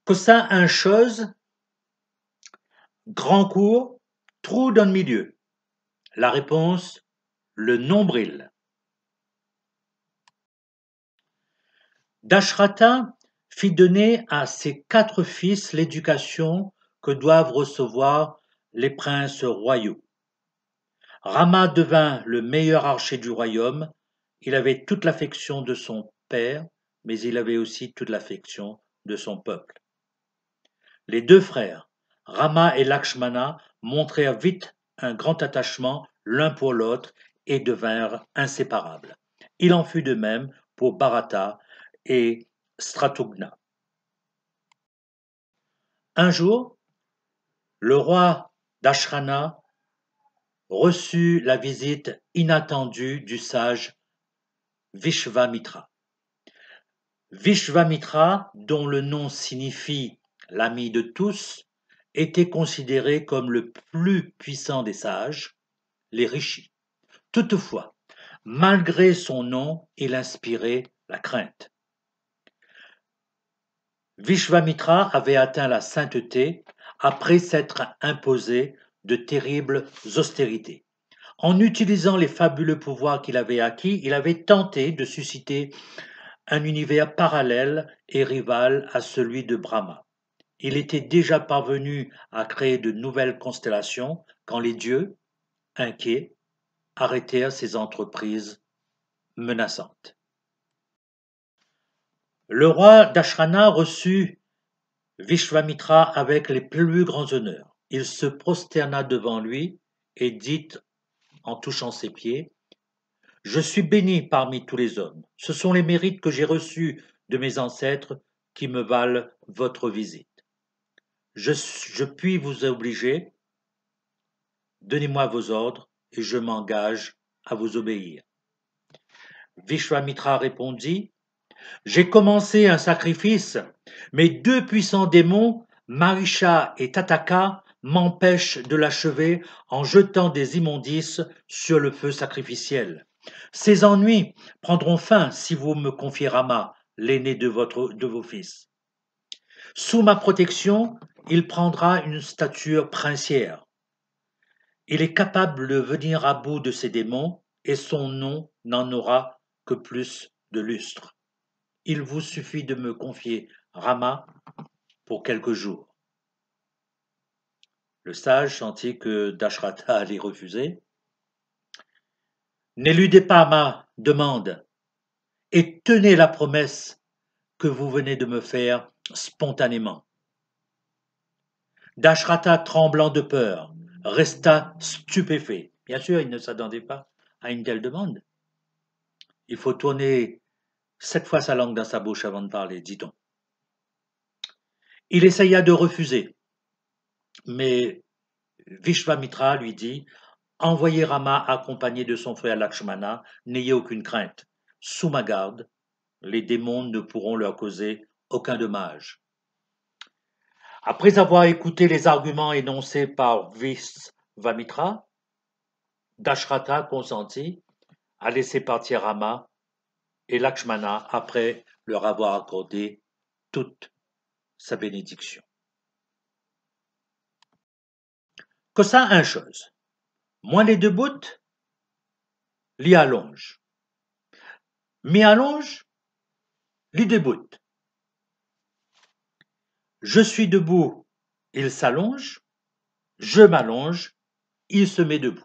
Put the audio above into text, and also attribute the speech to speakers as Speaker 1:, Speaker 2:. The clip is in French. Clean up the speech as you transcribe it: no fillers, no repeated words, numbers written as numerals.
Speaker 1: Que ça un chose, grand court, trou dans le milieu. La réponse, le nombril. Dashrata fit donner à ses 4 fils l'éducation que doivent recevoir les princes royaux. Rama devint le meilleur archer du royaume. Il avait toute l'affection de son père, mais il avait aussi toute l'affection de son peuple. Les 2 frères, Rama et Lakshmana, montrèrent vite un grand attachement l'un pour l'autre et devinrent inséparables. Il en fut de même pour Bharata et Stratugna. Un jour, le roi Dashrana reçut la visite inattendue du sage Vishvamitra. Vishvamitra, dont le nom signifie l'ami de tous, était considéré comme le plus puissant des sages, les rishis. Toutefois, malgré son nom, il inspirait la crainte. Vishvamitra avait atteint la sainteté après s'être imposé de terribles austérités. En utilisant les fabuleux pouvoirs qu'il avait acquis, il avait tenté de susciter un univers parallèle et rival à celui de Brahma. Il était déjà parvenu à créer de nouvelles constellations quand les dieux, inquiets, arrêtèrent ses entreprises menaçantes. Le roi Dashrana reçut Vishvamitra avec les plus grands honneurs. Il se prosterna devant lui et dit en touchant ses pieds, « Je suis béni parmi tous les hommes. Ce sont les mérites que j'ai reçus de mes ancêtres qui me valent votre visite. Je puis vous obliger. Donnez-moi vos ordres et je m'engage à vous obéir. » Vishvamitra répondit, « J'ai commencé un sacrifice, mais 2 puissants démons, Marisha et Tataka, m'empêchent de l'achever en jetant des immondices sur le feu sacrificiel. Ces ennuis prendront fin si vous me confiez Rama, l'aîné de vos fils. Sous ma protection, il prendra une stature princière. Il est capable de venir à bout de ces démons et son nom n'en aura que plus de lustre. Il vous suffit de me confier Rama pour quelques jours. » Le sage sentit que Dashrata allait refuser. « N'éludez pas ma demande et tenez la promesse que vous venez de me faire spontanément. » Dashrata, tremblant de peur, resta stupéfait. Bien sûr, il ne s'attendait pas à une telle demande. Il faut tourner 7 fois sa langue dans sa bouche avant de parler, dit-on. Il essaya de refuser, mais Vishvamitra lui dit, « Envoyez Rama accompagné de son frère Lakshmana, n'ayez aucune crainte. Sous ma garde, les démons ne pourront leur causer aucun dommage. » Après avoir écouté les arguments énoncés par Vishvamitra, Dashrata consentit à laisser partir Rama et Lakshmana après leur avoir accordé toute sa bénédiction. Que ça une chose, moins les 2 bouts, l'y allonge. Mi allonge, l'y 2 bouts. Je suis debout, il s'allonge, je m'allonge, il se met debout.